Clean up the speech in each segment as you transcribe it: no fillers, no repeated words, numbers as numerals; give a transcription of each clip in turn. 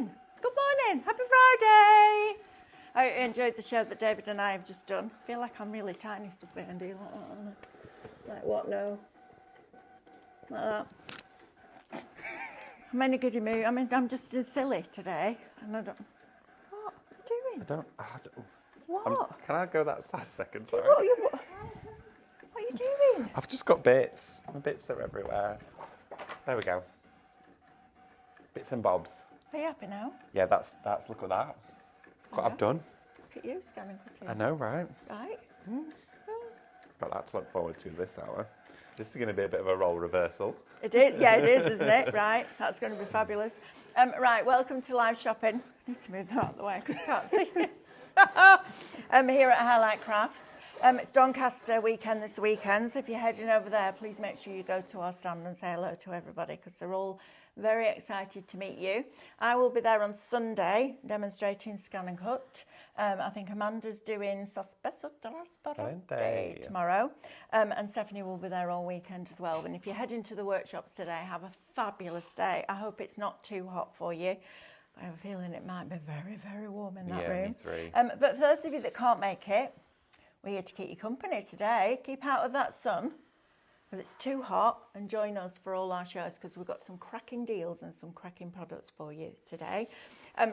morning. Good morning. Happy Friday. I enjoyed the show that David and I have just done. I feel like I'm really tiny stuff behind you. Like what? No. Like that. I'm in a goody mood. I mean, I'm just silly today. And I don't... What are you doing? What? Can I go that side a second? Sorry. What are you doing? I've just got bits. My bits are everywhere. There we go. Bits and bobs. Are you happy now? Yeah, that's look at that. What I've done. Look at you, scanning cutting. I know, right? Right. Got that to look forward to this hour. This is going to be a bit of a role reversal. It is, yeah, it is, isn't it? Right, that's going to be fabulous. Right, welcome to live shopping. I need to move that out of the way because I can't see you. Here at Highlight Crafts. It's Doncaster weekend this weekend, so if you're heading over there, please make sure you go to our stand and say hello to everybody because they're all very excited to meet you. I will be there on Sunday demonstrating scan and cut. I think Amanda's doing Sospeso Trasparente tomorrow, and Stephanie will be there all weekend as well. And if you're heading to the workshops today, have a fabulous day. I hope it's not too hot for you. I have a feeling it might be very, very warm in that room. Me too. But for those of you that can't make it, we're here to keep you company today. Keep out of that sun because it's too hot, and join us for all our shows because we've got some cracking deals and some cracking products for you today.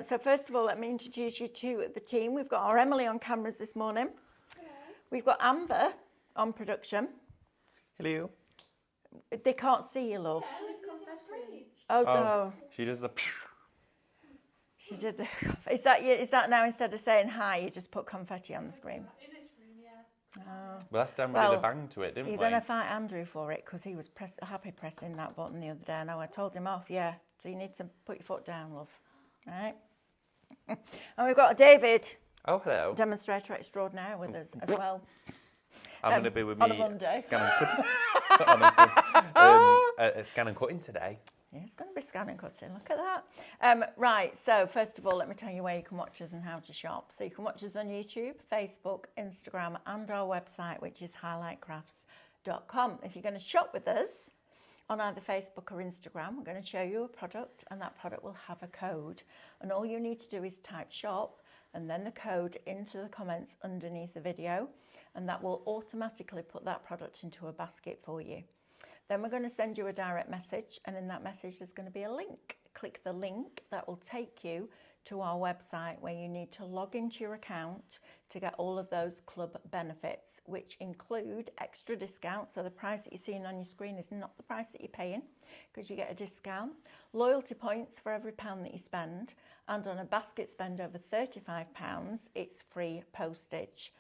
So first of all, let me introduce you to the team. We've got our Emily on cameras this morning. Hello. We've got Amber on production. Hello. They can't see you, love. Oh, no. She does the... She did the... Is that now instead of saying hi, you just put confetti on the screen? Well, that's done with a bang to it, didn't we? You're going to fight Andrew for it because he was happy pressing that button the other day. Now I told him off, yeah. So you need to put your foot down, love. All right? And we've got David. Oh, hello. Demonstrator extraordinaire with us as well. I'm going to be with me on a Monday. Scan and cutting today. Yeah, it's going to be scan and cutting. Look at that. Right, so first of all, let me tell you where you can watch us and how to shop. So you can watch us on YouTube, Facebook, Instagram, and our website, which is highlightcrafts.com. If you're going to shop with us on either Facebook or Instagram, we're going to show you a product, and that product will have a code. And all you need to do is type shop and then the code into the comments underneath the video, and that will automatically put that product into a basket for you. Then we're going to send you a direct message, and in that message there's going to be a link. Click the link, that will take you to our website where you need to log into your account to get all of those club benefits, which include extra discount. So the price that you're seeing on your screen is not the price that you're paying because you get a discount. Loyalty points for every £1 that you spend, and on a basket spend over £35, it's free postage.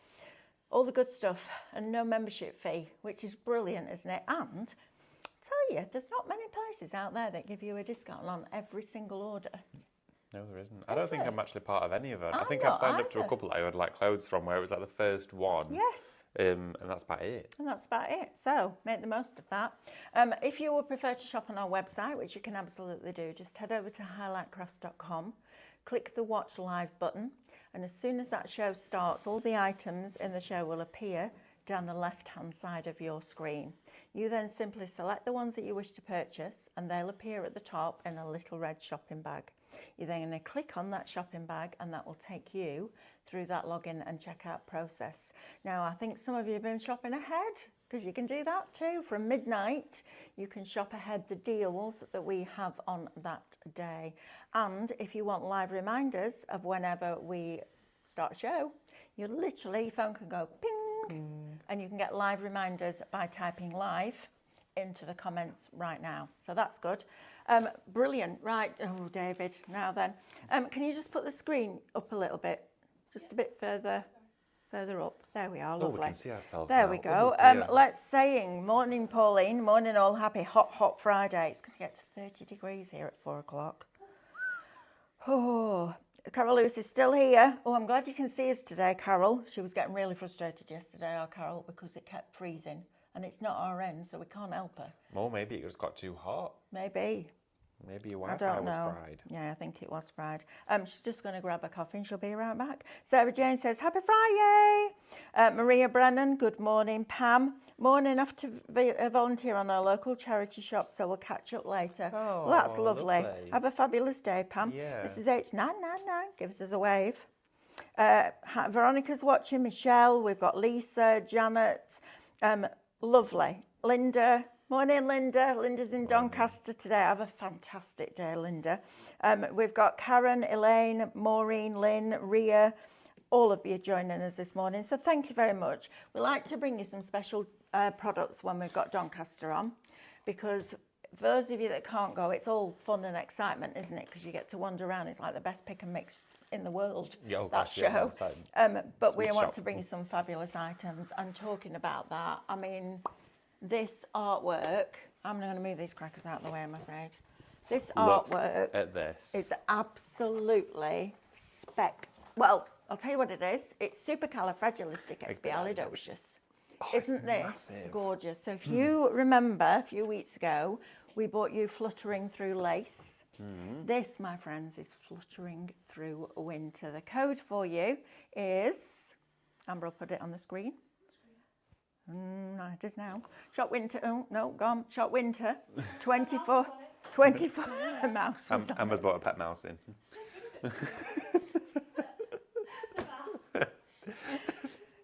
All the good stuff and no membership fee, which is brilliant, isn't it? And tell you, there's not many places out there that give you a discount on every single order. No, there isn't. I don't think I'm actually part of any of them. I think I've signed up to a couple that I would like clothes from where it was like the first one. Yes. And that's about it. And that's about it. So make the most of that. If you would prefer to shop on our website, which you can absolutely do, just head over to highlightcrafts.com, click the watch live button, and as soon as that show starts, all the items in the show will appear down the left-hand side of your screen. You then simply select the ones that you wish to purchase, and they'll appear at the top in a little red shopping bag. You're then going to click on that shopping bag, and that will take you through that login and checkout process. Now, I think some of you have been shopping ahead, because you can do that too. From midnight, you can shop ahead the deals that we have on that day. And if you want live reminders of whenever we start a show, you literally, your phone can go ping, and you can get live reminders by typing live into the comments right now. So that's good. Brilliant. Right. Oh, David. Now then, can you just put the screen up a little bit? Just a bit further up. There we are. Lovely. We can see ourselves there now. We go. Let's saying morning, Pauline. Morning, all happy. Hot Friday. It's going to get to 30 degrees here at 4 o'clock. Oh, Carol Lewis is still here. Oh, I'm glad you can see us today, Carol. She was getting really frustrated yesterday, our Carol, because it kept freezing. And it's not our end, so we can't help her. Well, maybe it just got too hot. Maybe. Maybe your Wi-Fi was fried. Yeah, I think it was fried. She's just going to grab a coffee and she'll be right back. Sarah Jane says, Happy Friday. Maria Brennan, good morning. Pam, Morning, off to volunteer on our local charity shop, so we'll catch up later. Oh, well, that's lovely. lovely. Have a fabulous day, Pam. Yeah. This is H999. Gives us a wave. Veronica's watching. Michelle. We've got Lisa, Janet. Lovely. Linda. Morning, Linda. Linda's in Doncaster today. Have a fantastic day, Linda. We've got Karen, Elaine, Maureen, Lynn, Ria. All of you joining us this morning. So thank you very much. We like to bring you some special products when we've got Doncaster on, because for those of you that can't go, it's all fun and excitement, isn't it? Because you get to wander around. It's like the best pick and mix in the world, that show. But we want to bring you some fabulous items. And talking about that, I mean, this artwork, I'm going to move these crackers out of the way, I'm afraid. This artwork at this. is absolutely well, I'll tell you what it is. It's supercalifragilisticexpialidocious. Isn't this massive. Gorgeous? So if you remember a few weeks ago, we bought you Fluttering Through Lace. This, my friends, is Fluttering Through Winter. The code for you is, Amber will put it on the screen. No, it is now. Shop Winter, oh no, gone. Shop Winter, 24 mouse. Amber's bought a pet mouse in.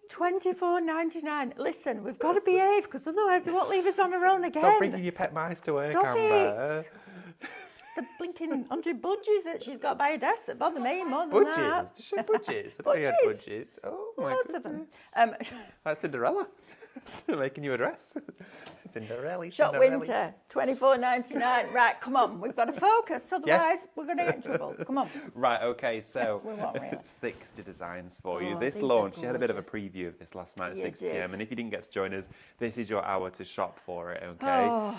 $24.99. Listen, we've got to behave, because otherwise they won't leave us on our own again. Stop bringing your pet mice to work, Stop Amber. It. It's the blinking 100 budgies that she's got by her desk that bother me more than that. Budgies? Does she have budgies? I thought you had budgies. Oh my goodness. Of them. That's Cinderella. Making you a dress. Cinderella. Shop Winter, $24.99. Right, come on, we've got to focus, otherwise we're going to get in trouble. Come on. Right, okay, so we won't, 60 designs for you. This launch, you had a bit of a preview of this last night at 6 p.m. And if you didn't get to join us, this is your hour to shop for it, okay? Oh.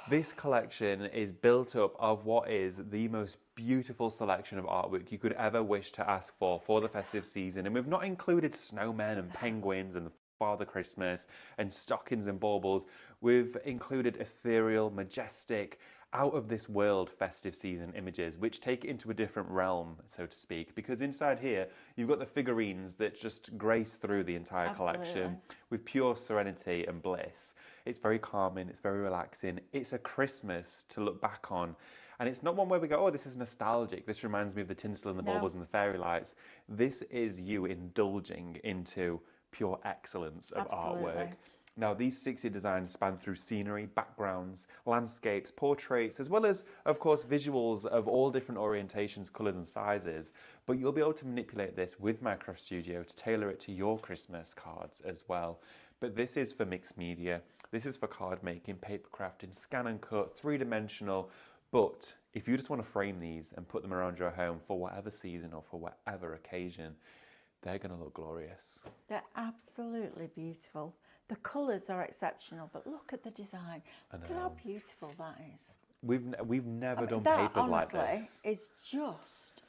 This collection is built up of what is the most beautiful selection of artwork you could ever wish to ask for the festive season. And we've not included snowmen and penguins and Father Christmas and stockings and baubles. We've included ethereal, majestic, out of this world festive season images, which take it into a different realm, so to speak, because inside here you've got the figurines that just grace through the entire collection with pure serenity and bliss. It's very calming, it's very relaxing, it's a Christmas to look back on. And it's not one where we go, oh, this is nostalgic, this reminds me of the tinsel and the baubles and the fairy lights. This is you indulging into pure excellence of artwork. Now, these 60 designs span through scenery, backgrounds, landscapes, portraits, as well as, of course, visuals of all different orientations, colours and sizes. But you'll be able to manipulate this with Minecraft Studio to tailor it to your Christmas cards as well. But this is for mixed media. This is for card making, paper crafting, scan and cut, three-dimensional. But if you just want to frame these and put them around your home for whatever season or for whatever occasion, they're going to look glorious. They're absolutely beautiful. The colours are exceptional, but look at the design. Look at how beautiful that is. We've never done papers like this. It's just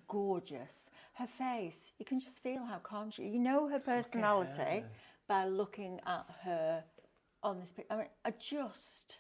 gorgeous. Her face, you can just feel how calm she is. You know her personality by looking at her on this picture. I mean, just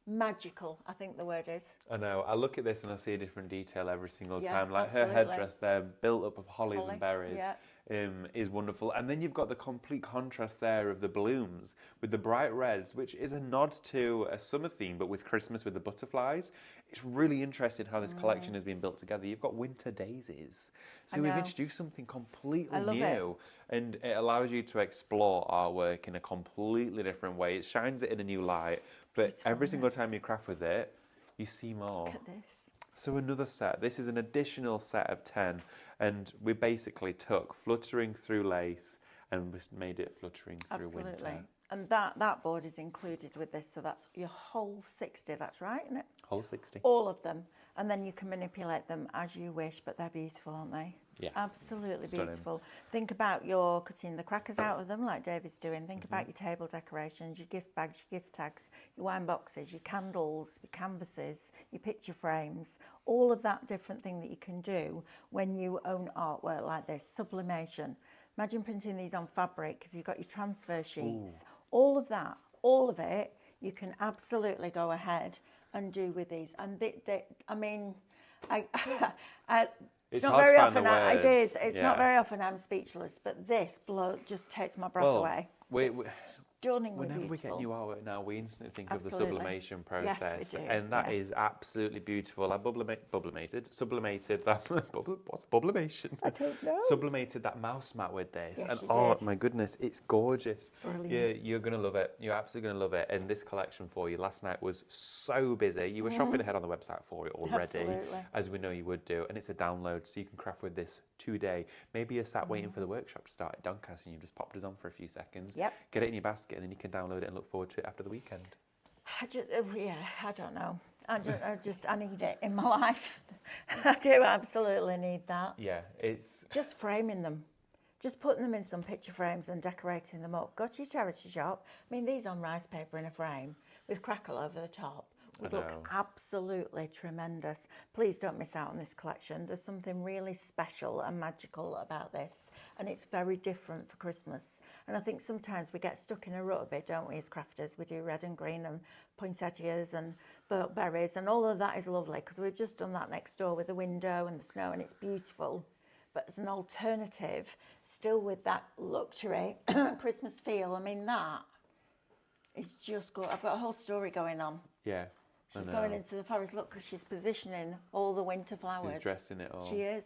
magical, I think the word is. I know. I look at this and I see a different detail every single time. Like her headdress there, built up of hollies and berries, is wonderful. And then you've got the complete contrast there of the blooms with the bright reds, which is a nod to a summer theme, but with Christmas with the butterflies. It's really interesting how this collection has been built together. You've got winter daisies. So we've introduced something completely new. And it allows you to explore artwork in a completely different way. It shines it in a new light. But every single time you craft with it, you see more. Look at this. So another set. This is an additional set of 10. And we basically took Fluttering Through Lace and we made it Fluttering Through Winter. And that board is included with this. So that's your whole 60. That's right, isn't it? Whole 60. All of them. And then you can manipulate them as you wish. But they're beautiful, aren't they? Yeah. Absolutely beautiful. Think about your cutting the crackers out of them like David's doing. Think about your table decorations, your gift bags, your gift tags, your wine boxes, your candles, your canvases, your picture frames, all of that different thing that you can do when you own artwork like this. Sublimation. Imagine printing these on fabric. If you've got your transfer sheets, all of that, all of it, you can absolutely go ahead and do with these. And I mean, it's not very often. It's not very often I'm speechless, but this blow just takes my breath away. stunningly Whenever we beautiful. get new artwork now, we instantly think of the Absolutely. sublimation Yes, process, we do, and that yeah. is absolutely beautiful. I sublimated that. What's sublimation? I don't know. Sublimated that mouse mat with this, Yes, and you oh did. my goodness, it's gorgeous. Brilliant. You're gonna love it. You're absolutely gonna love it. And this collection for you last night was so busy. You were shopping ahead on the website for it already, Absolutely. as we know you would do, and it's a download, so you can craft with this today. Maybe you're sat waiting for the workshop to start at Doncaster, and you just popped us on for a few seconds. Yep. Get it in your basket, and then you can download it and look forward to it after the weekend. I don't know. I need it in my life. I do absolutely need that. Yeah, it's Just framing them. Just putting them in some picture frames and decorating them up. Go to your charity shop. I mean, these on rice paper in a frame with crackle over the top would look absolutely tremendous. Please don't miss out on this collection. There's something really special and magical about this, and it's very different for Christmas. And I think sometimes we get stuck in a rut a bit, don't we, as crafters? We do red and green and poinsettias and burnt berries, and all of that is lovely because we've just done that next door with the window and the snow, and it's beautiful. But as an alternative, still with that luxury Christmas feel, I mean, that is just good. I've got a whole story going on. yeah. She's going into the forest. Look, because she's positioning all the winter flowers. She's dressed in it all. She is.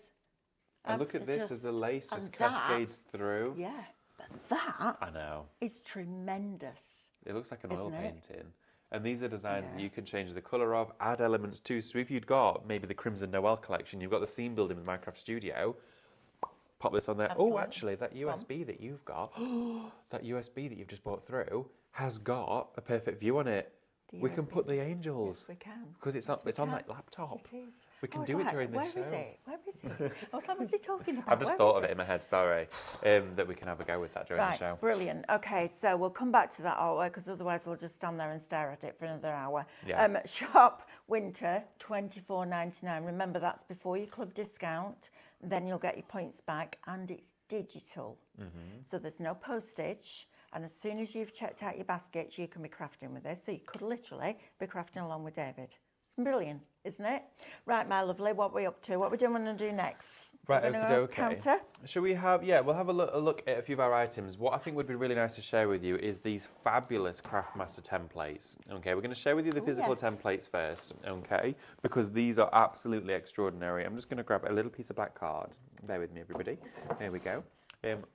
And look at this as the lace just cascades through. Yeah, but that I know. is tremendous. It looks like an oil Isn't it? painting. And these are designs that you can change the colour of, add elements to. So if you'd got maybe the Crimson Noel collection, you've got the scene building with Minecraft Studio, pop this on there. Absolutely. Oh, actually, that USB that you've got, that USB that you've just bought through, has got a perfect view on it. We can put the angels. Yes, we can. Because it's on that laptop. It is. We can do it during this show. Where is it? Where is it? I was like, what's he talking about? I've just thought of it in my head, sorry, that we can have a go with that during the show. Brilliant. Okay, so we'll come back to that artwork because otherwise we'll just stand there and stare at it for another hour. Yeah. Shop winter $24.99. Remember, that's before your club discount. Then you'll get your points back, and it's digital. So there's no postage. And as soon as you've checked out your baskets, you can be crafting with this. So you could literally be crafting along with David. Brilliant, isn't it? Right, my lovely, what are we up to? What are we doing to do next? Right, okay. Counter? Shall we have, we'll have a look at a few of our items. What I think would be really nice to share with you is these fabulous Craftmaster templates. Okay, we're going to share with you the physical templates first, okay? Because these are absolutely extraordinary. I'm just going to grab a little piece of black card. Bear with me, everybody. There we go.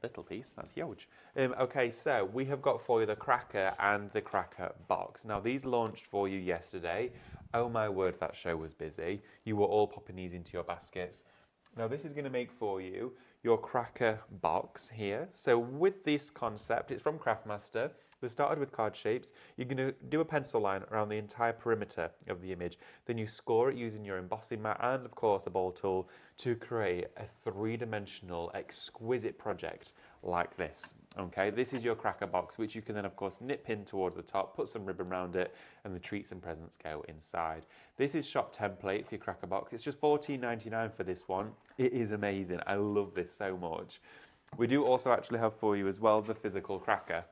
Little piece, that's huge. Okay, so we have got for you the cracker and the cracker box. Now, these launched for you yesterday. Oh my word, that show was busy. You were all popping these into your baskets. Now, this is going to make for you your cracker box here. So with this concept, it's from Craftmaster. They started with card shapes. You're going to do a pencil line around the entire perimeter of the image. Then you score it using your embossing mat and, of course, a ball tool to create a three-dimensional, exquisite project like this. Okay, this is your cracker box, which you can then, of course, nip in towards the top, put some ribbon around it, and the treats and presents go inside. This is shop template for your cracker box. It's just $14.99 for this one. It is amazing. I love this so much. We do also actually have for you as well the physical cracker.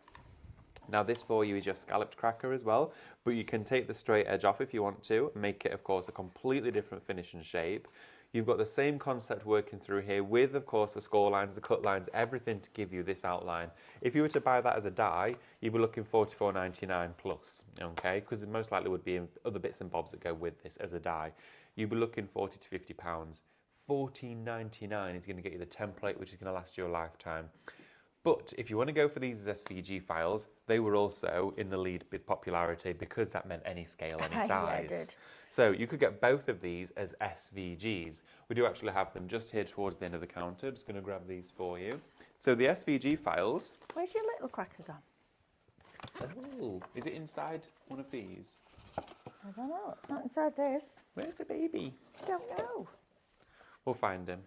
Now this for you is your scalloped cracker as well, but you can take the straight edge off if you want to, make it, of course, a completely different finish and shape. You've got the same concept working through here with, of course, the score lines, the cut lines, everything to give you this outline. If you were to buy that as a die, you'd be looking $44.99 plus, okay? Because it most likely would be other bits and bobs that go with this as a die. You'd be looking £40 to £50. $14.99 is going to get you the template, which is going to last you a lifetime. But if you want to go for these as SVG files, they were also in the lead with popularity because that meant any scale, any size. Yeah, it did. So you could get both of these as SVGs. We do actually have them just here towards the end of the counter. Just going to grab these for you. So the SVG files. Where's your little cracker gone? Oh, is it inside one of these? I don't know. It's not inside this. Where's the baby? I don't know. We'll find him.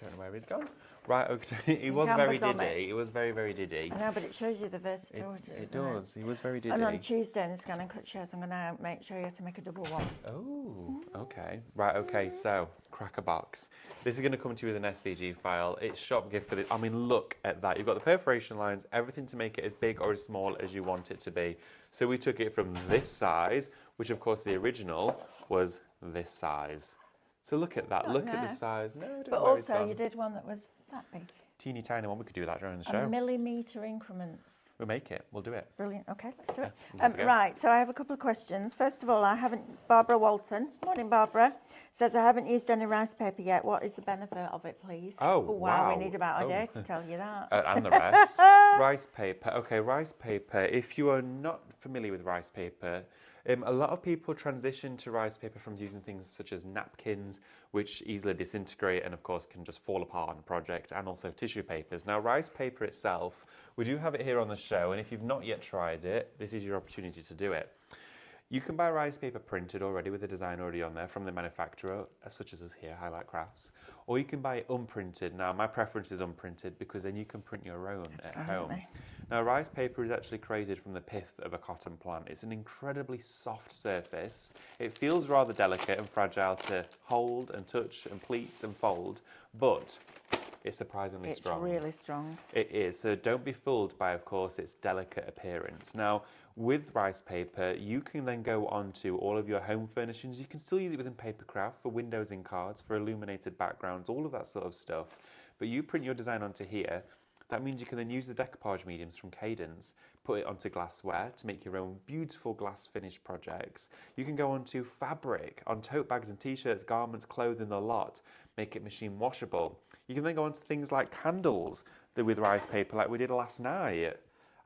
Don't know where he's gone. Right, okay. He was very diddy. He was very, very diddy. I know, but it shows you the versatility. It does. He was very diddy. And on Tuesday in the scan and cut shows, I'm going to make sure you have to make a double one. Oh, okay. Right, okay. So, cracker box. This is going to come to you as an SVG file. It's shop gift for this. I mean, look at that. You've got the perforation lines, everything to make it as big or as small as you want it to be. So we took it from this size, which of course the original was this size. So look at that. Look at the size. No, don't But worry, also, you did one that was that big. teeny tiny one. We could do that during the show. Millimetre increments. We'll make it. We'll do it. Brilliant. Okay, let's do it. go. Right, so I have a couple of questions. First of all, Barbara Walton, morning Barbara, says I haven't used any rice paper yet. What is the benefit of it, please? Oh, wow. wow. We need about a day to tell you that. And the rest. Rice paper. Okay, rice paper. If you are not familiar with rice paper, a lot of people transition to rice paper from using things such as napkins, which easily disintegrate and of course can just fall apart on a project, and also tissue papers. Now, rice paper itself, we do have it here on the show, and if you've not yet tried it, this is your opportunity to do it. You can buy rice paper printed already with the design already on there from the manufacturer, such as us here, Highlight Crafts, or you can buy it unprinted. Now, my preference is unprinted because then you can print your own at home. Now, rice paper is actually created from the pith of a cotton plant. It's an incredibly soft surface. It feels rather delicate and fragile to hold and touch and pleat and fold, but it's surprisingly strong. It's really strong. It is. So don't be fooled by, of course, its delicate appearance. Now, with rice paper, you can then go on to all of your home furnishings. You can still use it within paper craft for windows and cards, for illuminated backgrounds, all of that sort of stuff. But you print your design onto here. That means you can then use the decoupage mediums from Cadence, put it onto glassware to make your own beautiful glass finished projects. You can go onto fabric, on tote bags and t-shirts, garments, clothing, the lot, make it machine washable. You can then go on to things like candles with rice paper like we did last night.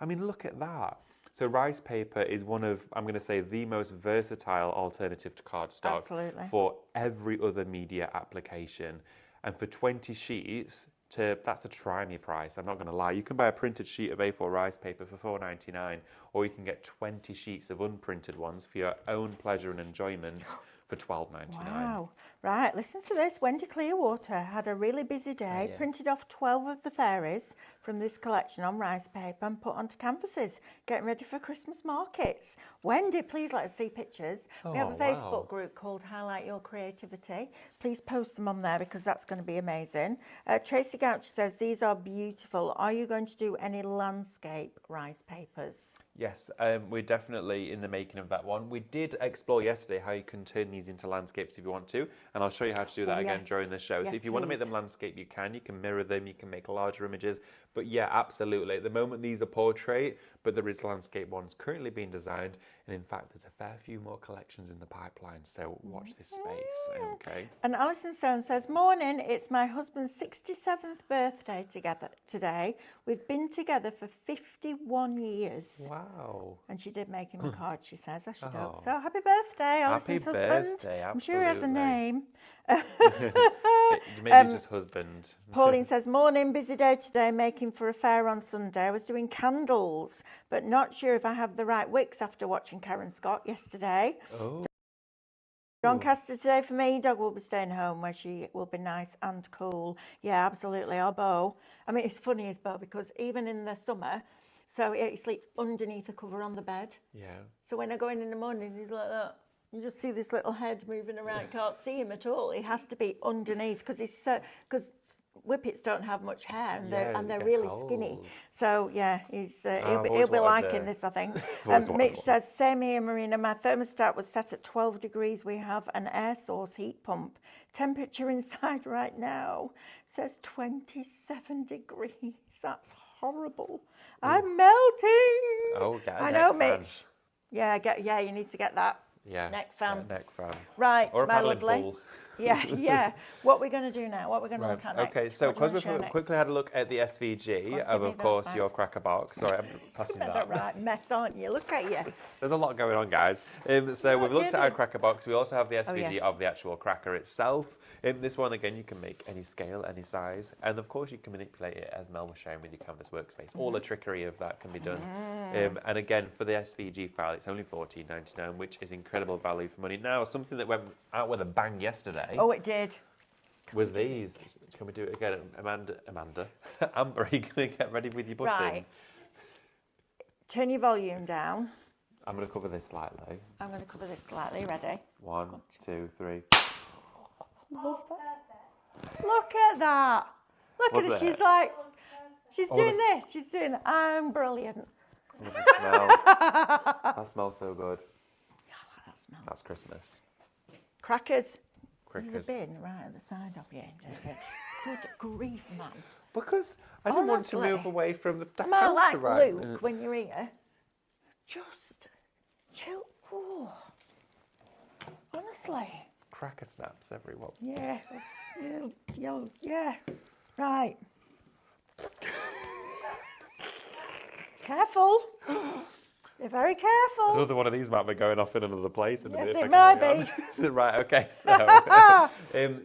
I mean, look at that. So rice paper is one of, I'm going to say, the most versatile alternative to cardstock. Absolutely. For every other media application. And for 20 sheets, that's a try-me price, I'm not going to lie. You can buy a printed sheet of A4 rice paper for $4.99, or you can get 20 sheets of unprinted ones for your own pleasure and enjoyment for $12.99. Wow. Right, listen to this. Wendy Clearwater had a really busy day, printed off 12 of the fairies from this collection on rice paper and put onto canvases, getting ready for Christmas markets. Wendy, please let us see pictures. We have a Facebook group called Highlight Your Creativity. Please post them on there because that's going to be amazing. Tracy Gouch says, these are beautiful. Are you going to do any landscape rice papers? Yes, we're definitely in the making of that one. We did explore yesterday how you can turn these into landscapes if you want to, and I'll show you how to do that again during the show. So if you want to make them landscape, you can mirror them, you can make larger images. But yeah, absolutely. At the moment, these are portrait, but there is landscape ones currently being designed. And in fact, there's a fair few more collections in the pipeline. So watch this space, okay? And Alison Stone says, morning, it's my husband's 67th birthday today. We've been together for 51 years. Wow. And she did make him a card, she says, I should hope. So happy birthday, Alison's husband. Happy birthday, absolutely. I'm sure he has a name. Maybe it's just husband. Pauline says, morning, busy day today, making for a fair on Sunday. I was doing candles, but not sure if I have the right wicks after watching Karen Scott yesterday. Oh. Doncaster today for me. Dog will be staying home where she will be nice and cool. Yeah, absolutely. Our Beau. I mean, it's funny, his Beau, because even in the summer, so he sleeps underneath the cover on the bed. Yeah. So when I go in the morning, he's like that. You just see this little head moving around. You can't see him at all. He has to be underneath because whippets don't have much hair and they're really skinny. So yeah, he'll be liking this, I think. Mitch says, same here, Marina. My thermostat was set at 12 degrees. We have an air source heat pump. Temperature inside right now says 27 degrees. That's horrible. I'm melting. Oh, get a I know, neck fan. Mitch. Yeah, you need to get that. Yeah, neck fan. Neck fan. Right, or a my paddling lovely. pool. Yeah. What we're going to do now? What we're going to look at next? Okay, so because we've quickly had a look at the SVG of course, your cracker box. Sorry, I'm passing that. Right, mess, aren't you? Look at you. There's a lot going on, guys. So we've looked at our cracker box. We also have the SVG of the actual cracker itself. This one, again, you can make any scale, any size. And of course, you can manipulate it, as Mel was showing with your canvas workspace. All the trickery of that can be done. And again, for the SVG file, it's only $14.99, which is incredible value for money. Now, something that went out with a bang yesterday. Oh, it did. Was these. Can we do it again? Amanda, Amber, are you going to get ready with your button? Right. Turn your volume down. I'm going to cover this slightly. Ready? 1, 2, 3. Love that. Look at that. Look at it. She's like, she's doing this. She's doing, I'm brilliant. Oh, the smell. That smells so good. Yeah, I like that smell. That's Christmas. Crackers. There's a bin right at the side of you, David. Good grief, man. Because I didn't want to move Honestly. away from the Am I like outer right. Luke when you're here? Just chill. Oh. Honestly. Cracker snaps, everyone. Yeah, yeah. Right. Careful. Be very careful. Another one of these might be going off in another place in a Yes, minute. it if I might carry on. Right, okay,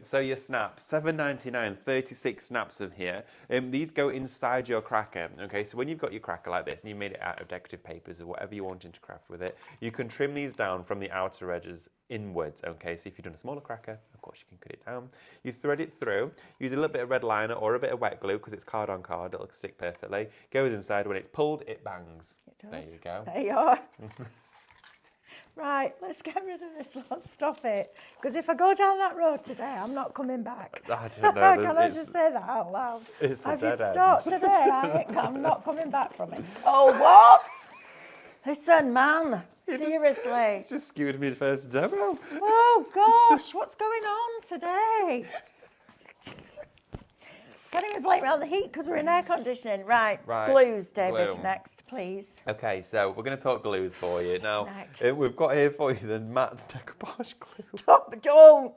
so your snaps, $7.99, 36 snaps of here. These go inside your cracker, okay? So when you've got your cracker like this and you made it out of decorative papers or whatever you're wanting to craft with it, you can trim these down from the outer edges inwards, okay? So if you've done a smaller cracker, of course you can cut it down. You thread it through, use a little bit of red liner or a bit of wet glue because it's card on card, it'll stick perfectly. Goes inside, when it's pulled, it bangs. It does. There you go. There you are. Right, let's get rid of this. Let's stop it. Because if I go down that road today, I'm not coming back. I don't know. Can I just say that out loud? It's a If dead you end. start today, I'm not coming back from it. Oh, what? Listen, man. Seriously. Just skewed me first demo. Oh, gosh. What's going on today? Can't even blame it on the heat because we're in air conditioning. Right. Glues, David, glue. next, please. Okay, so we're going to talk glues for you. Now, Neck. we've got here for you the matte decoupage glue. Stop, don't.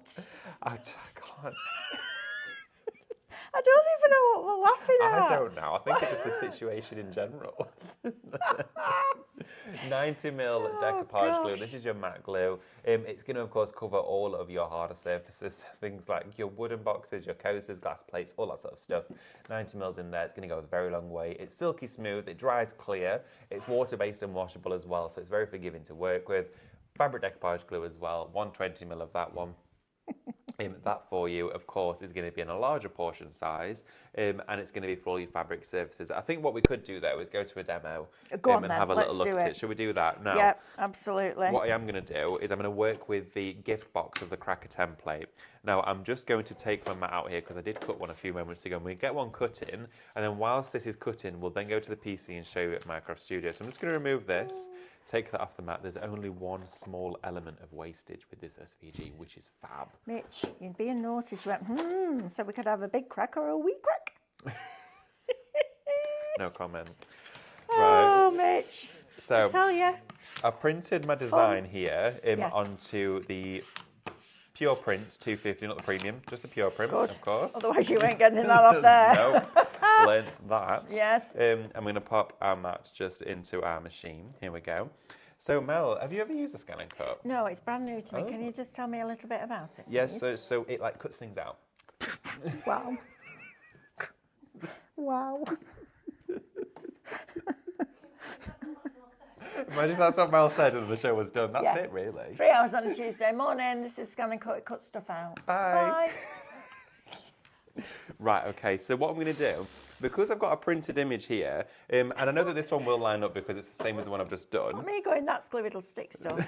I can't. I don't even know what we're laughing at. I don't know. I think it's just the situation in general. 90mm decoupage glue. This is your matte glue. It's going to, of course, cover all of your harder surfaces. Things like your wooden boxes, your coasters, glass plates, all that sort of stuff. 90mm in there. It's going to go a very long way. It's silky smooth. It dries clear. It's water-based and washable as well, so it's very forgiving to work with. Fabric decoupage glue as well. 120mm of that one. That for you, of course, is going to be in a larger portion size, and it's going to be for all your fabric surfaces. I think what we could do, though, is go to a demo and have a little look at it. Should we do that now? Yeah, absolutely. What I am going to do is I'm going to work with the gift box of the cracker template. Now, I'm just going to take my mat out here because I did cut one a few moments ago, and we get one cut in, and then whilst this is cutting, we'll then go to the PC and show you at Minecraft Studio. So I'm just going to remove this. Take that off the mat. There's only one small element of wastage with this SVG, which is fab. Mitch, you're being naughty. She went, so we could have a big crack or a wee crack. No comment. Oh, Right. Mitch. So I tell you. I've printed my design here Yes. onto the Pure Print 250, not the premium, just the Pure Print, Good. of course. Otherwise you ain't getting that off there. No, learnt that. Yes. I'm going to pop our mat just into our machine. Here we go. So Mel, have you ever used a scan and cut? No, it's brand new to me. Oh. Can you just tell me a little bit about it? Yes, please? so it like cuts things out. Wow. Wow. Imagine if that's what Mel said and the show was done. That's it, really. 3 hours on a Tuesday morning. This is Scan and Cut. It cuts stuff out. Bye. Right, okay, so what I'm going to do, because I've got a printed image here, and I know that this one will line up because it's the same as the one I've just done. Not me going, that's glue, it'll stick stuff.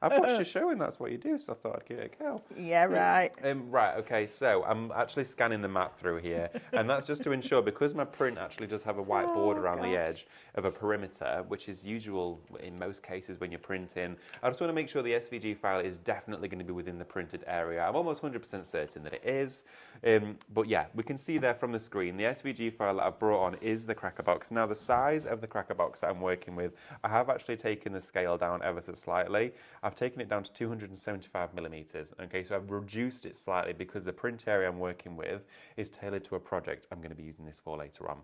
I've watched your show and that's what you do, so I thought I'd give it a go. Yeah, right. Right, okay, so I'm actually scanning the mat through here, and that's just to ensure, because my print actually does have a white border around the edge of a perimeter, which is usual in most cases when you're printing, I just want to make sure the SVG file is definitely going to be within the printed area. I'm almost 100% certain that it is, but yeah, we can see there from the screen, the SVG file that I've brought on is the cracker box. Now, the size of the cracker box that I'm working with, I have actually taken the scale down ever so slightly. I've taken it down to 275 millimeters. Okay, so I've reduced it slightly because the print area I'm working with is tailored to a project I'm going to be using this for later on.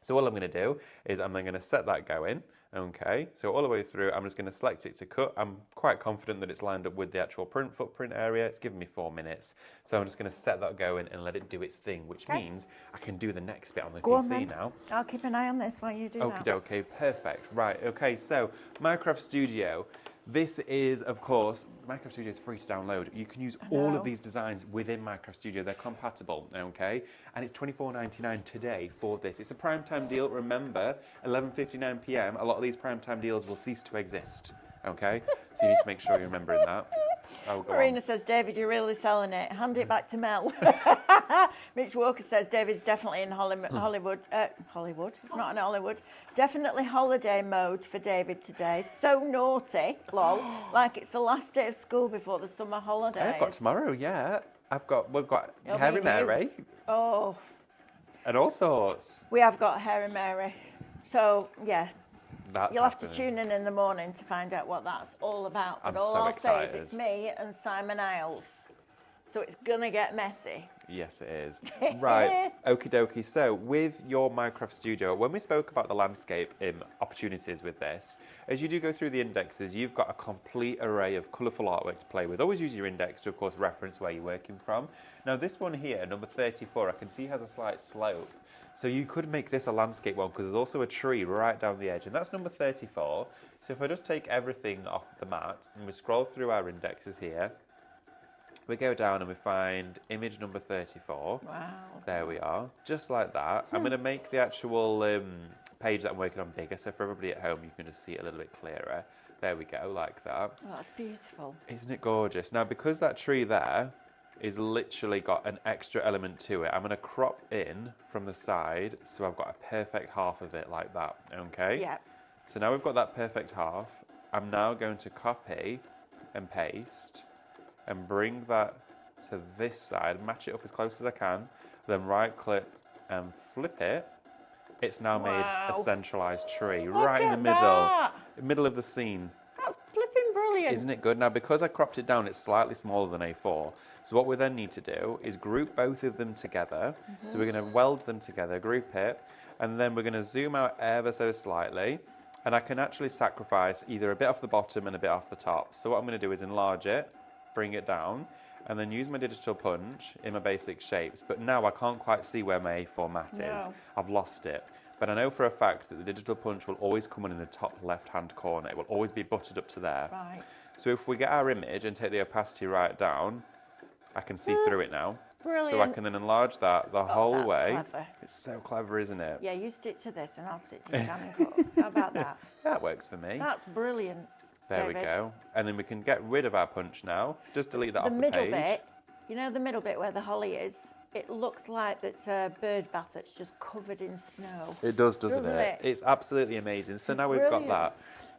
So all I'm going to do is I'm then going to set that going. Okay, so all the way through, I'm just going to select it to cut. I'm quite confident that it's lined up with the actual print footprint area. It's given me 4 minutes. So I'm just going to set that going and let it do its thing, which means I can do the next bit on the PC now. I'll keep an eye on this while you do that. Okay, perfect. Right, okay, so Minecraft Studio. This is, of course, Minecraft Studio is free to download. You can use all of these designs within Minecraft Studio. They're compatible, okay? And it's $24.99 today for this. It's a primetime deal. Remember, 11:59 p.m., a lot of these primetime deals will cease to exist, okay? So you need to make sure you're remembering that. Oh, go Marina on. says, David, you're really selling it. Hand it back to Mel. Mitch Walker says, David's definitely in Hollywood. Hollywood? It's not in Hollywood. Definitely holiday mode for David today. So naughty, lol. Like it's the last day of school before the summer holidays. I've got tomorrow, yeah. We've got It'll Harry be Mary. Oh, and all sorts. we have got Hairy Mary. So, yeah, That's you'll have to happening. tune in the morning to find out what that's all about. But I'm all so I'll say is excited. it's me and Simon Isles. So it's going to get messy. Yes, it is. Right, okie dokie. So, with your Minecraft Studio, when we spoke about the landscape opportunities with this, as you do go through the indexes, you've got a complete array of colourful artwork to play with. Always use your index to, of course, reference where you're working from. Now, this one here, number 34, I can see has a slight slope. So you could make this a landscape one because there's also a tree right down the edge, and that's number 34. So if I just take everything off the mat and we scroll through our indexes here, we go down and we find image number 34. Wow. There we are, just like that. I'm going to make the actual page that I'm working on bigger, so for everybody at home you can just see it a little bit clearer. There we go, like that. Oh, that's beautiful. Isn't it gorgeous? Now, because that tree there is literally got an extra element to it, I'm going to crop in from the side so I've got a perfect half of it like that, okay? Yeah. So now we've got that perfect half. I'm now going to copy and paste and bring that to this side, match it up as close as I can, then right click and flip it. It's now made a centralized tree right in the middle of the scene. That's flipping brilliant. Isn't it good? Now, because I cropped it down, it's slightly smaller than A4. So what we then need to do is group both of them together. So we're going to weld them together, group it, and then we're going to zoom out ever so slightly. And I can actually sacrifice either a bit off the bottom and a bit off the top. So what I'm going to do is enlarge it, bring it down, and then use my digital punch in my basic shapes. But now I can't quite see where my A4 mat is. I've lost it. But I know for a fact that the digital punch will always come on in the top left-hand corner. It will always be buttered up to there. Right. So if we get our image and take the opacity right down, I can see through it now. Brilliant. So I can then enlarge that the whole way. Clever. It's so clever, isn't it? Yeah, you stick to this and I'll stick to scan and cut. How about that? That works for me. That's brilliant. There David. we go. And then we can get rid of our punch now. Just delete that off the middle page. bit, you know the middle bit where the holly is? It looks like it's a bird bath that's just covered in snow. It does, doesn't it? It's absolutely amazing. So now we've got that.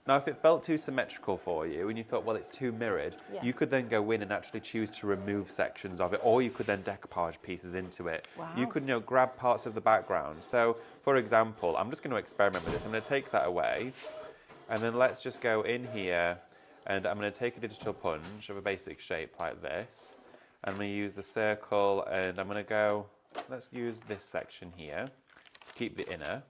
Now, if it felt too symmetrical for you and you thought, well, it's too mirrored, you could then go in and actually choose to remove sections of it, or you could then decoupage pieces into it. Wow. You could, grab parts of the background. So, for example, I'm just going to experiment with this. I'm going to take that away, and then let's just go in here, and I'm going to take a digital punch of a basic shape like this. I'm going to use the circle, and I'm going to go, let's use this section here to keep the inner.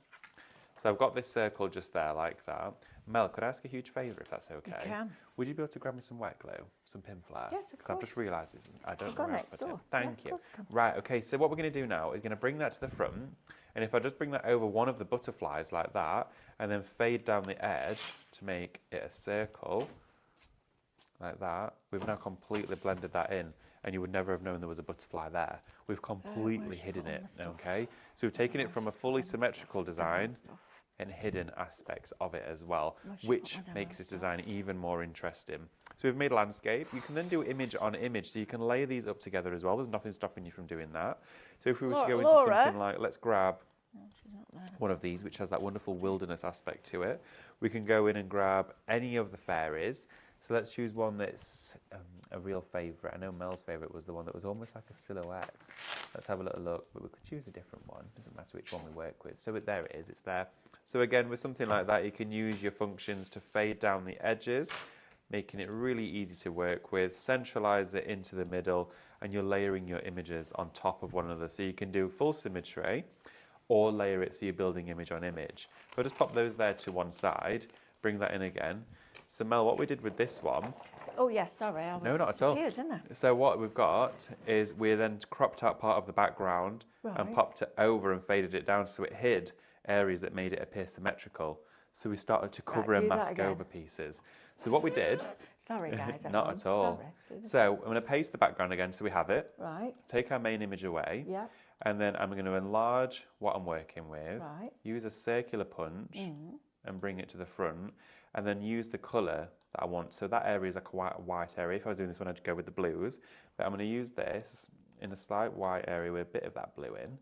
So I've got this circle just there like that. Mel, could I ask a huge favour if that's okay? You can. Would you be able to grab me some wet glue, some pin flare? Yes, of Because I've just realised this. I don't know gone where I next put it. door. Thank Yeah, you. of course I can. Right, okay, so what we're going to do now is going to bring that to the front, and if I just bring that over one of the butterflies like that, and then fade down the edge to make it a circle, like that, we've now completely blended that in, and you would never have known there was a butterfly there. We've completely hidden it, okay? So we've taken it from a fully symmetrical design and hidden aspects of it as well, which makes this design even more interesting. So we've made landscape. You can then do image on image, so you can layer these up together as well. There's nothing stopping you from doing that. So if we were to go into something like, let's grab one of these, which has that wonderful wilderness aspect to it. We can go in and grab any of the fairies. So let's choose one that's a real favourite. I know Mel's favourite was the one that was almost like a silhouette. Let's have a little look, but we could choose a different one. Doesn't matter which one we work with. So there it is, it's there. So again, with something like that, you can use your functions to fade down the edges, making it really easy to work with, centralise it into the middle, and you're layering your images on top of one another. So you can do full symmetry, or layer it so you're building image on image. So I'll just pop those there to one side, bring that in again. So Mel, what we did with this one... Oh yes, sorry, I no, not at all. Didn't I? So what we've got is we then cropped out part of the background and popped it over and faded it down so it hid areas that made it appear symmetrical. So we started to cover and mask over pieces. So what we did... Sorry guys. Not at all. So I'm going to paste the background again so we have it. Right. Take our main image away. Yeah. And then I'm going to enlarge what I'm working with. Right. Use a circular punch and bring it to the front. And then use the colour that I want. So that area is like a white area. If I was doing this one, I'd go with the blues. But I'm going to use this in a slight white area with a bit of that blue in.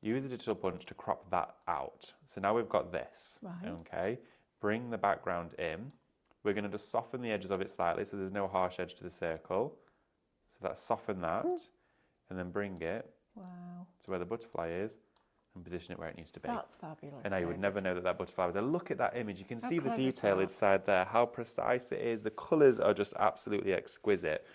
Use the digital punch to crop that out. So now we've got this. Right. Okay. Bring the background in. We're going to just soften the edges of it slightly so there's no harsh edge to the circle. So that's soften that. And then bring it Wow. So where the butterfly is, and position it where it needs to be. That's fabulous. And now you would never know that that butterfly was there. Look at that image. You can How see the clever is detail that? inside there, how precise it is. The colours are just absolutely exquisite.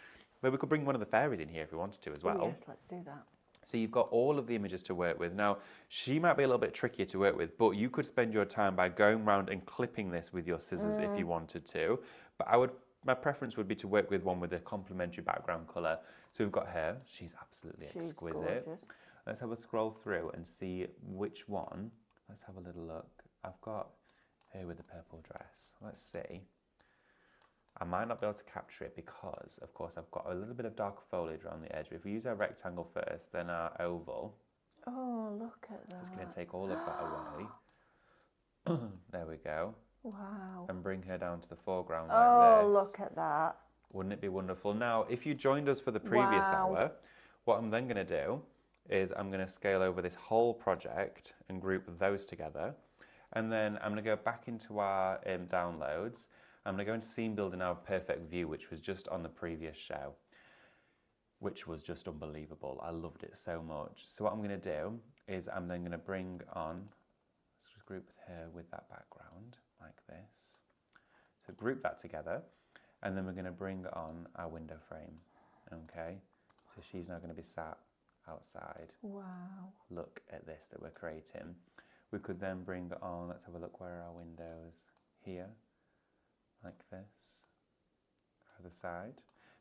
But we could bring one of the fairies in here if we wanted to as well. Oh, yes, let's do that. So you've got all of the images to work with. Now, she might be a little bit trickier to work with, but you could spend your time by going around and clipping this with your scissors if you wanted to. But my preference would be to work with one with a complementary background colour. So we've got her. She's absolutely exquisite. Gorgeous. Let's have a scroll through and see which one. Let's have a little look. I've got her with the purple dress. Let's see. I might not be able to capture it because, of course, I've got a little bit of dark foliage around the edge. But if we use our rectangle first, then our oval. Oh, look at that. It's going to take all of that away. There we go. Wow. And bring her down to the foreground like Oh, this. look at that. Wouldn't it be wonderful? Now, if you joined us for the previous hour, what I'm then going to do is I'm going to scale over this whole project and group those together. And then I'm going to go back into our downloads. I'm going to go into Scene Builder now, Perfect View, which was just on the previous show, which was just unbelievable. I loved it so much. So what I'm going to do is I'm then going to bring on, let's just group her with that background like this. So group that together, and then we're going to bring on our window frame. Okay, so she's now going to be sat outside. Wow. Look at this that we're creating. We could then bring on, let's have a look, where are our windows? Here. Like this, other side.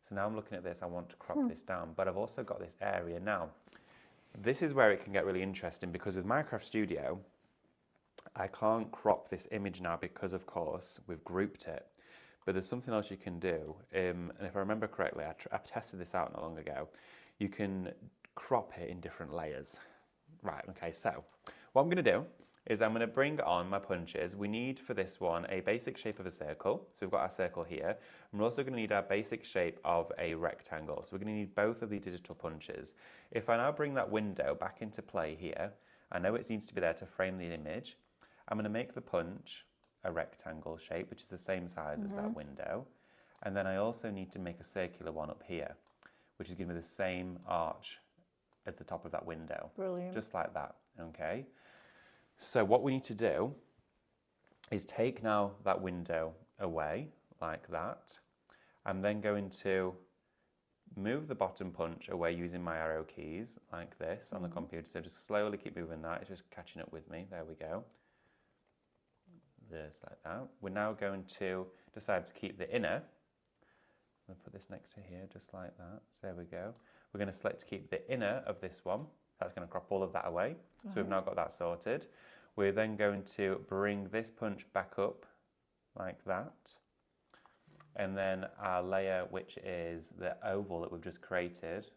So now I'm looking at this, I want to crop this down, but I've also got this area. Now, this is where it can get really interesting because with Minecraft Studio, I can't crop this image now because, of course, we've grouped it. But there's something else you can do, and if I remember correctly, I tested this out not long ago. You can crop it in different layers. Right, okay, so what I'm going to do is I'm going to bring on my punches. We need for this one a basic shape of a circle. So we've got our circle here. And we're also going to need our basic shape of a rectangle. So we're going to need both of the digital punches. If I now bring that window back into play here, I know it needs to be there to frame the image. I'm going to make the punch a rectangle shape, which is the same size as that window. And then I also need to make a circular one up here, which is going to be the same arch as the top of that window. Brilliant. Just like that, okay? So what we need to do is take now that window away like that. I'm then going to move the bottom punch away using my arrow keys like this on the computer. So just slowly keep moving that. It's just catching up with me. There we go. Just like that. We're now going to decide to keep the inner. I'm going to put this next to here just like that. So there we go. We're going to select to keep the inner of this one. That's going to crop all of that away. So we've now got that sorted. We're then going to bring this punch back up like that. And then our layer, which is the oval that we've just created,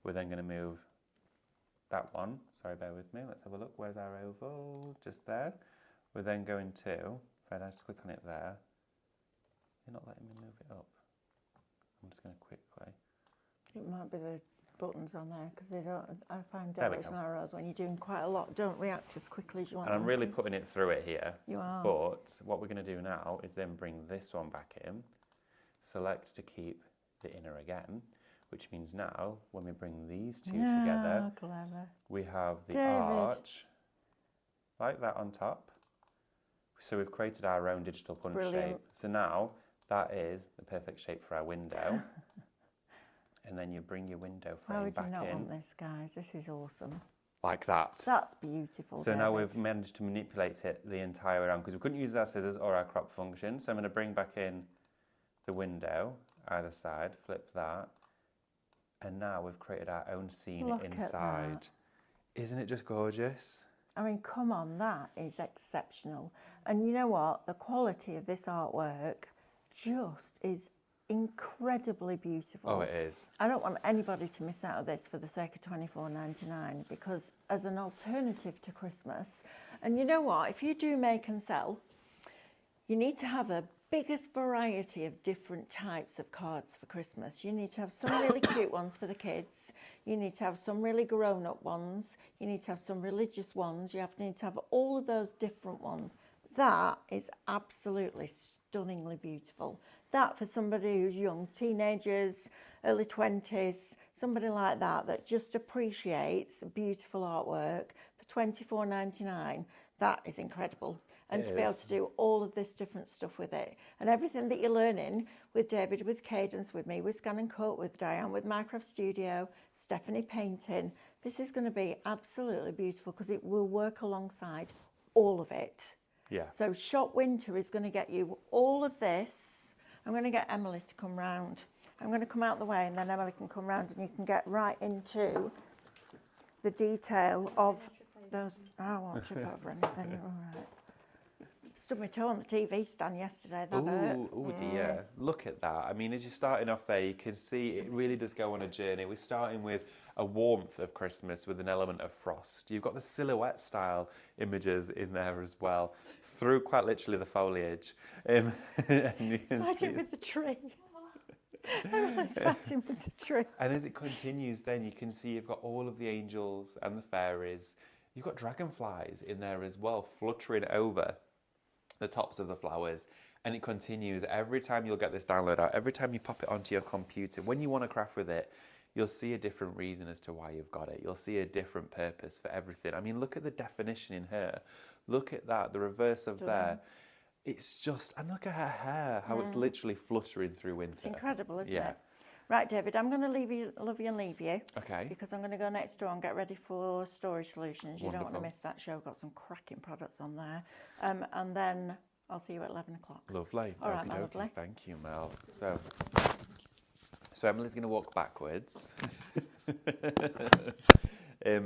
we're then going to move that one. Sorry, bear with me. Let's have a look. Where's our oval? Just there. We're then going to, if I just click on it there, you're not letting me move it up. I'm just going to quickly. It might be the buttons on there because they don't. I find There we directional go. arrows when you're doing quite a lot don't react as quickly as you want. And I'm them really to. putting it through it here. You are. But what we're going to do now is then bring this one back in, select to keep the inner again, which means now when we bring these two together, clever. we have the David. arch like that on top. So we've created our own digital punch Brilliant. shape. So now that is the perfect shape for our window. And then you bring your window Why frame would you back not in want this, guys? This is awesome. like that. That's beautiful. So now David. we've managed to manipulate it the entire way around because we couldn't use our scissors or our crop function. So I'm going to bring back in the window either side, flip that, and now we've created our own scene Look at inside. that. Isn't it just gorgeous? I mean, come on, that is exceptional. And you know what? The quality of this artwork just is incredibly beautiful. Oh, it is. I don't want anybody to miss out on this for the sake of $24.99 because as an alternative to Christmas, and you know what? If you do make and sell, you need to have the biggest variety of different types of cards for Christmas. You need to have some really cute ones for the kids. You need to have some really grown-up ones. You need to have some religious ones. Need to have all of those different ones. That is absolutely stunningly beautiful. That for somebody who's young, teenagers, early 20s, somebody like that just appreciates beautiful artwork for $24.99, that is incredible. And to be able to do all of this different stuff with it, and everything that you're learning with David, with Cadence, with me, with Scan and Cut, with Diane, with Minecraft Studio, Stephanie Painting, this is going to be absolutely beautiful because it will work alongside all of it. Yeah. So Shop Winter is going to get you all of this. I'm going to get Emily to come round. I'm going to come out the way and then Emily can come round and you can get right into the detail of those. I won't trip over anything, you're all right. Stood my toe on the TV stand yesterday, that hurt. Oh dear, look at that. I mean, as you're starting off there, you can see it really does go on a journey. We're starting with a warmth of Christmas with an element of frost. You've got the silhouette style images in there as well, through quite literally the foliage. And you can see with the tree. I was fighting with the tree. And as it continues then, you can see you've got all of the angels and the fairies. You've got dragonflies in there as well, fluttering over the tops of the flowers, and it continues. Every time you'll get this download out, every time you pop it onto your computer, when you want to craft with it, you'll see a different reason as to why you've got it. You'll see a different purpose for everything. I mean, look at the definition in her. Look at that, the reverse of there. It's just, and look at her hair, how it's literally fluttering through winter. It's incredible, isn't it? Right, David, I'm going to leave you. Okay. Because I'm going to go next door and get ready for Storage Solutions. You Wonderful. don't want to miss that show. Got some cracking products on there. And then I'll see you at 11 o'clock. Lovely. All right, my lovely. Thank you, Mel. So Emily's going to walk backwards.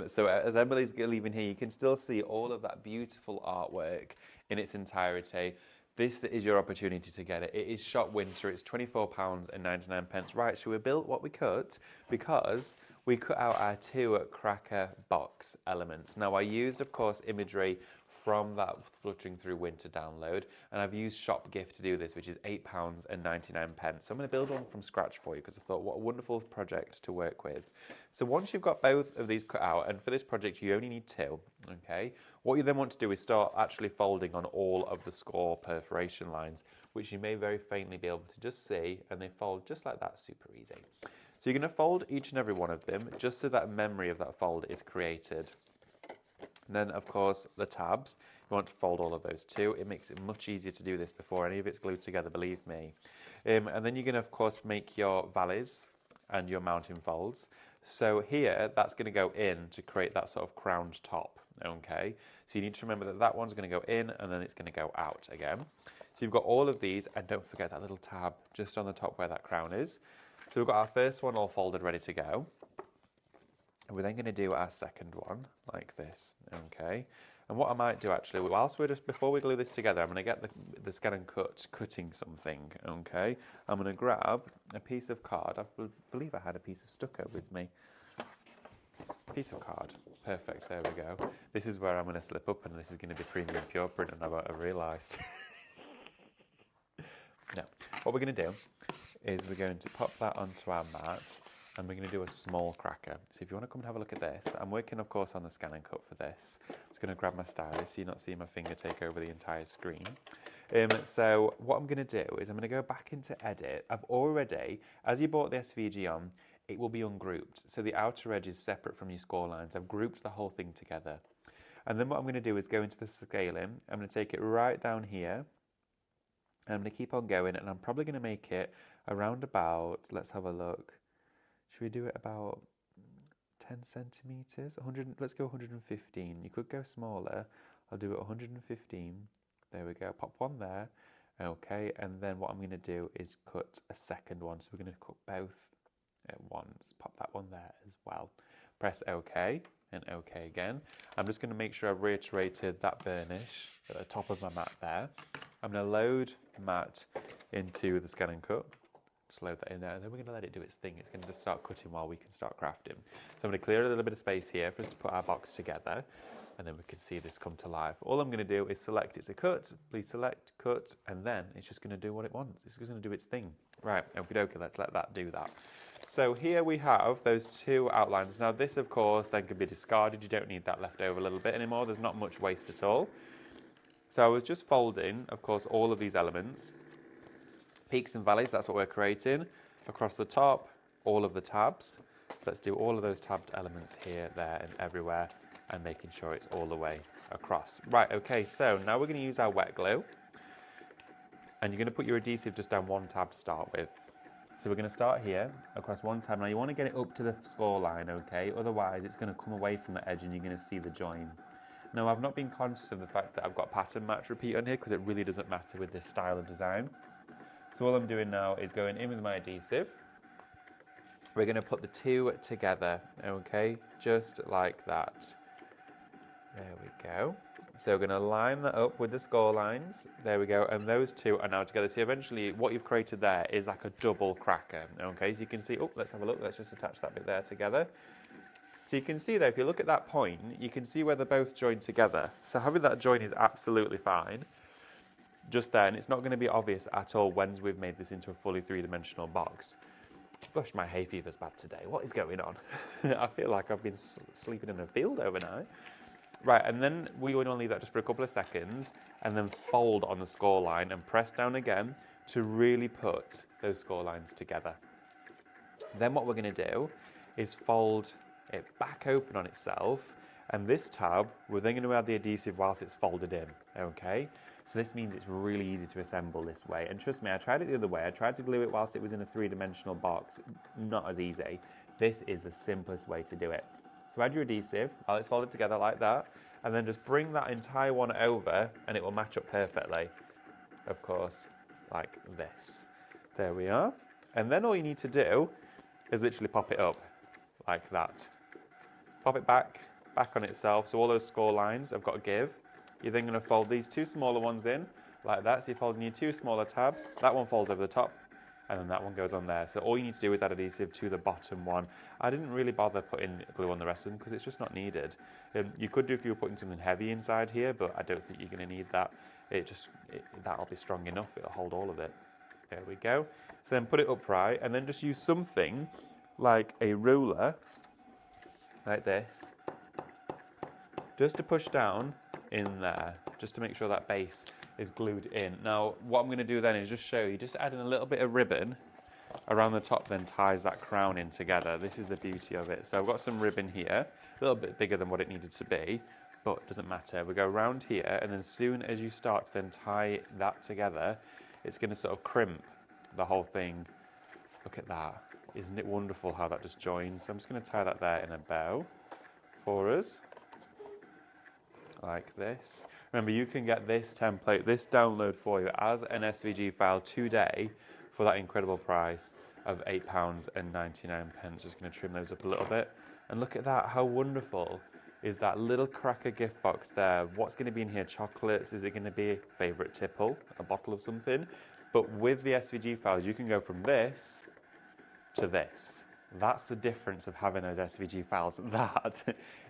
So as Emily's leaving here, you can still see all of that beautiful artwork in its entirety. This is your opportunity to get it. It is Shop Winter. It's £24.99. Right, so we built what we cut because we cut out our 2 cracker box elements. Now, I used, of course, imagery from that Fluttering Through Winter download, and I've used Shop Gift to do this, which is £8.99. So I'm going to build one from scratch for you because I thought what a wonderful project to work with. So once you've got both of these cut out, and for this project you only need 2, okay? What you then want to do is start actually folding on all of the score perforation lines, which you may very faintly be able to just see, and they fold just like that, super easy. So you're going to fold each and every one of them just so that memory of that fold is created. And then, of course, the tabs, you want to fold all of those too. It makes it much easier to do this before any of it's glued together, believe me. And then you're going to, of course, make your valleys and your mountain folds. So here, that's going to go in to create that sort of crowned top, okay? So you need to remember that that one's going to go in and then it's going to go out again. So you've got all of these, and don't forget that little tab just on the top where that crown is. So we've got our first one all folded, ready to go. And we're then going to do our second one like this, okay? And what I might do actually, before we glue this together, I'm going to get the Scan and Cut cutting something, okay? I'm going to grab a piece of card. I believe I had a piece of stucco with me. Piece of card. Perfect, there we go. This is where I'm going to slip up, and this is going to be premium pure print, and I've realised. No, what we're going to do is we're going to pop that onto our mat, and we're going to do a small cracker. So if you want to come and have a look at this, I'm working, of course, on the Scan and Cut for this. I'm just going to grab my stylus so you're not seeing my finger take over the entire screen. So what I'm going to do is I'm going to go back into Edit. I've already, as you brought the SVG on, it will be ungrouped. So the outer edge is separate from your score lines. I've grouped the whole thing together. And then what I'm going to do is go into the scaling. I'm going to take it right down here. And I'm going to keep on going, and I'm probably going to make it around about, let's have a look. Should we do it about 10 centimetres? Let's go 115. You could go smaller. I'll do it 115. There we go. Pop one there. Okay, and then what I'm going to do is cut a second one. So we're going to cut both at once. Pop that one there as well. Press OK and OK again. I'm just going to make sure I've reiterated that burnish at the top of my mat there. I'm going to load the mat into the Scan and Cut. Just load that in there, and then we're going to let it do its thing. It's going to just start cutting while we can start crafting. So I'm going to clear a little bit of space here for us to put our box together, and then we can see this come to life. All I'm going to do is select it to cut. Please select, cut, and then it's just going to do what it wants. It's just going to do its thing. Right, okay, let's let that do that. So here we have those 2 outlines. Now this, of course, then can be discarded. You don't need that left over a little bit anymore. There's not much waste at all. So I was just folding, of course, all of these elements. Peaks and valleys, that's what we're creating. Across the top, all of the tabs. Let's do all of those tabbed elements here, there, and everywhere, and making sure it's all the way across. Right, okay, so now we're going to use our wet glue, and you're going to put your adhesive just down one tab to start with. So we're going to start here across one tab. Now you want to get it up to the score line, okay? Otherwise it's going to come away from the edge and you're going to see the join. Now I've not been conscious of the fact that I've got pattern match repeat on here because it really doesn't matter with this style of design. So all I'm doing now is going in with my adhesive. We're going to put the two together, okay? Just like that. There we go. So we're going to line that up with the score lines. There we go. And those two are now together. So eventually what you've created there is like a double cracker. Okay, so you can see, oh, let's have a look. Let's just attach that bit there together. So you can see there, if you look at that point, you can see where they're both joined together. So having that join is absolutely fine. Just there, and it's not going to be obvious at all when we've made this into a fully three-dimensional box. Gosh, my hay fever's bad today. What is going on? I feel like I've been sleeping in a field overnight. Right, and then we want to leave that just for a couple of seconds and then fold on the score line and press down again to really put those score lines together. Then what we're going to do is fold it back open on itself, and this tab, we're then going to add the adhesive whilst it's folded in, okay? So this means it's really easy to assemble this way. And trust me, I tried it the other way. I tried to glue it whilst it was in a three-dimensional box. Not as easy. This is the simplest way to do it. So add your adhesive while it's folded together like that, and then just bring that entire one over and it will match up perfectly, of course, like this. There we are. And then all you need to do is literally pop it up like that. Pop it back on itself, so all those score lines have got to give. You're then going to fold these two smaller ones in like that, so you're folding your two smaller tabs. That one folds over the top, and then that one goes on there. So all you need to do is add adhesive to the bottom one. I didn't really bother putting glue on the rest of them because it's just not needed. You could do if you were putting something heavy inside here, but I don't think you're going to need that. That'll be strong enough, it'll hold all of it. There we go. So then put it upright, and then just use something like a ruler, like this, just to push down in there, just to make sure that base is glued in. Now, what I'm going to do then is just show you, just adding a little bit of ribbon around the top then ties that crown in together. This is the beauty of it. So I've got some ribbon here, a little bit bigger than what it needed to be, but it doesn't matter. We go around here, and then as soon as you start to then tie that together, it's going to sort of crimp the whole thing. Look at that. Isn't it wonderful how that just joins? So I'm just going to tie that there in a bow for us, like this. Remember, you can get this template, this download for you as an SVG file today for that incredible price of £8.99. Just going to trim those up a little bit. And look at that, how wonderful is that little cracker gift box there. What's going to be in here? Chocolates? Is it going to be a favourite tipple? A bottle of something? But with the SVG files, you can go from this to this. That's the difference of having those SVG files. That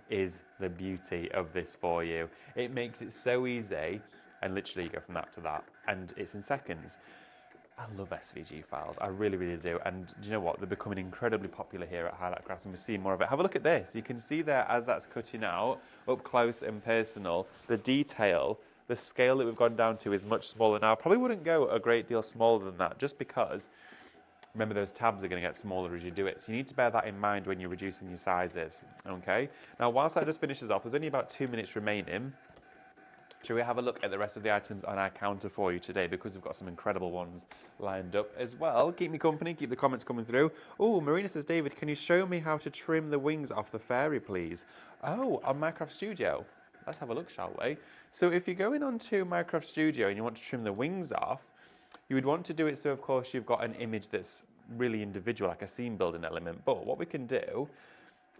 is the beauty of this for you. It makes it so easy, and literally you go from that to that, and it's in seconds. I love SVG files, I really, really do. And do you know what? They're becoming incredibly popular here at Highlight Crafts, and we're seeing more of it. Have a look at this. You can see there as that's cutting out, up close and personal, the detail, the scale that we've gone down to is much smaller now. I probably wouldn't go a great deal smaller than that, just because remember, those tabs are going to get smaller as you do it. So you need to bear that in mind when you're reducing your sizes, okay? Now, whilst that just finishes off, there's only about 2 minutes remaining. Shall we have a look at the rest of the items on our counter for you today, because we've got some incredible ones lined up as well. Keep me company, keep the comments coming through. Oh, Marina says, David, can you show me how to trim the wings off the fairy, please? Oh, on Minecraft Studio. Let's have a look, shall we? So if you're going on to Minecraft Studio and you want to trim the wings off, you would want to do it so, of course, you've got an image that's really individual, like a scene building element. But what we can do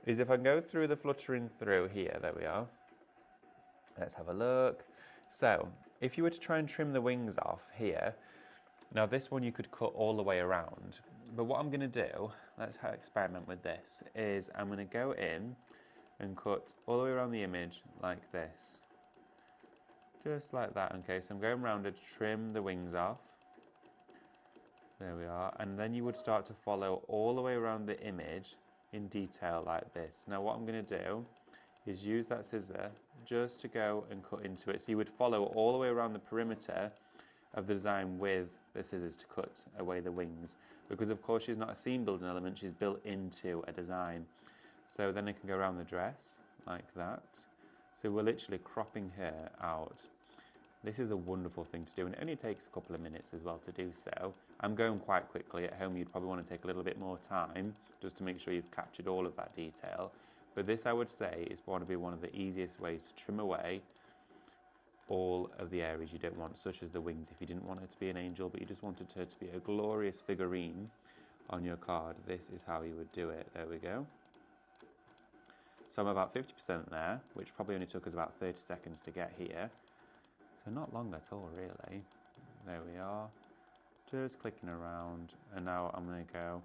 is if I go through the fluttering through here, there we are. Let's have a look. So if you were to try and trim the wings off here, now this one you could cut all the way around. But what I'm going to do, let's experiment with this, is I'm going to go in and cut all the way around the image like this. Just like that. Okay, so I'm going around to trim the wings off. There we are, and then you would start to follow all the way around the image in detail like this. Now what I'm going to do is use that scissor just to go and cut into it. So you would follow all the way around the perimeter of the design with the scissors to cut away the wings, because of course she's not a seam building element, she's built into a design. So then I can go around the dress like that. So we're literally cropping her out. This is a wonderful thing to do, and it only takes a couple of minutes as well to do so. I'm going quite quickly. At home you'd probably want to take a little bit more time just to make sure you've captured all of that detail. But this, I would say, is going to be one of the easiest ways to trim away all of the areas you don't want, such as the wings. If you didn't want her to be an angel, but you just wanted her to be a glorious figurine on your card, this is how you would do it. There we go. So I'm about 50% there, which probably only took us about 30 seconds to get here. So not long at all, really. There we are. Just clicking around, and now I'm going to go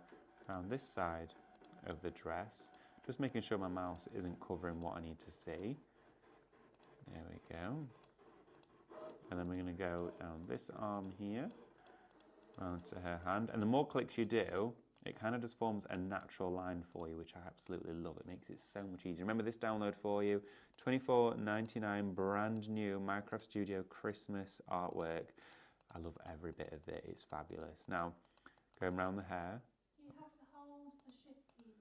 around this side of the dress, just making sure my mouse isn't covering what I need to see. There we go. And then we're going to go down this arm here, round to her hand. And the more clicks you do, it kind of just forms a natural line for you, which I absolutely love. It makes it so much easier. Remember this download for you, $24.99, brand new Minecraft Studio Christmas artwork. I love every bit of it. It's fabulous. Now, going around the hair. You have to hold the shift key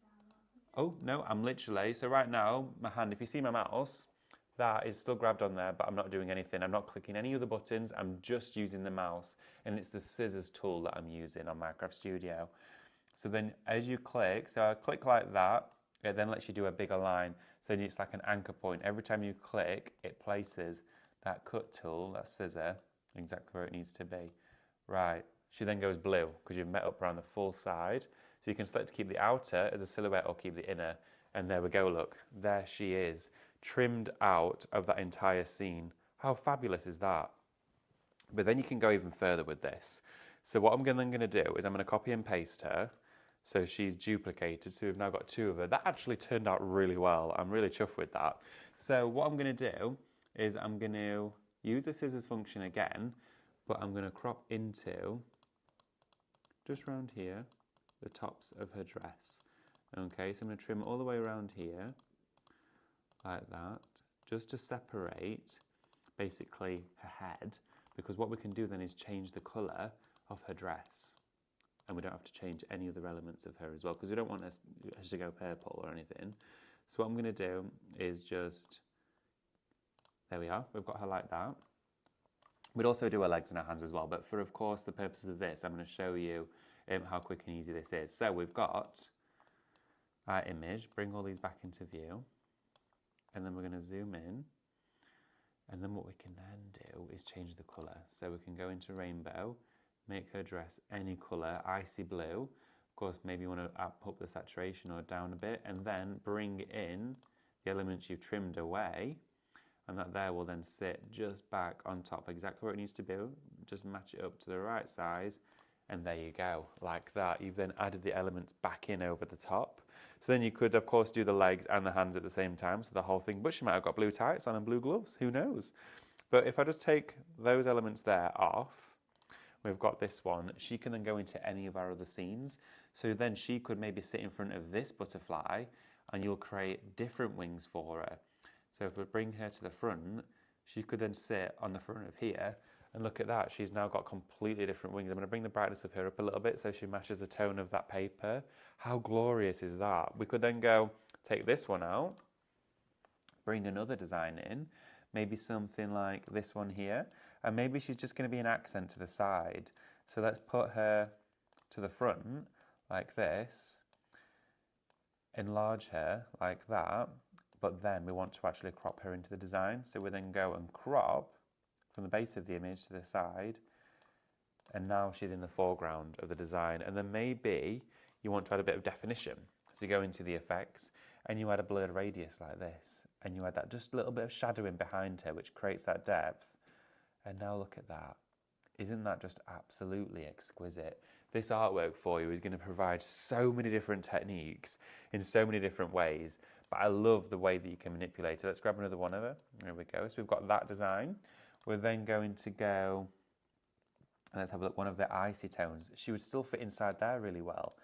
down. Oh, no, I'm literally, so right now, my hand, if you see my mouse, that is still grabbed on there, but I'm not doing anything. I'm not clicking any other buttons. I'm just using the mouse, and it's the scissors tool that I'm using on Minecraft Studio. So then as you click, so I click like that, it then lets you do a bigger line. So it's like an anchor point. Every time you click, it places that cut tool, that scissor, exactly where it needs to be. Right, she then goes blue because you've met up around the full side. So you can select to keep the outer as a silhouette or keep the inner. And there we go, look, there she is, trimmed out of that entire scene. How fabulous is that? But then you can go even further with this. So what I'm then going to do is I'm going to copy and paste her. So she's duplicated, so we've now got two of her. That actually turned out really well. I'm really chuffed with that. So what I'm going to do is I'm going to use the scissors function again, but I'm going to crop into, just around here, the tops of her dress. Okay, so I'm going to trim all the way around here, like that, just to separate, basically, her head, because what we can do then is change the colour of her dress. And we don't have to change any other elements of her as well, because we don't want her to go purple or anything. So what I'm going to do is just, there we are, we've got her like that. We'd also do her legs and her hands as well, but for, of course, the purposes of this, I'm going to show you how quick and easy this is. So we've got our image, bring all these back into view, and then we're going to zoom in. And then what we can then do is change the colour. So we can go into rainbow, make her dress any colour, icy blue. Of course, maybe you want to up the saturation or down a bit, and then bring in the elements you've trimmed away, and that there will then sit just back on top, exactly where it needs to be. Just match it up to the right size, and there you go, like that. You've then added the elements back in over the top. So then you could, of course, do the legs and the hands at the same time, so the whole thing, but she might have got blue tights on and blue gloves, who knows? But if I just take those elements there off, we've got this one. She can then go into any of our other scenes. So then she could maybe sit in front of this butterfly and you'll create different wings for her. So if we bring her to the front, she could then sit on the front of here and look at that. She's now got completely different wings. I'm going to bring the brightness of her up a little bit so she matches the tone of that paper. How glorious is that? We could then go take this one out, bring another design in, maybe something like this one here. And maybe she's just going to be an accent to the side. So let's put her to the front like this, enlarge her like that, but then we want to actually crop her into the design. So we then go and crop from the base of the image to the side, and now she's in the foreground of the design. And then maybe you want to add a bit of definition. So you go into the effects and you add a blurred radius like this, and you add that just a little bit of shadowing behind her, which creates that depth. And now look at that. Isn't that just absolutely exquisite? This artwork for you is going to provide so many different techniques in so many different ways, but I love the way that you can manipulate it. Let's grab another one of her. There we go. So we've got that design. We're then going to go, and let's have a look, one of the icy tones. She would still fit inside there really well.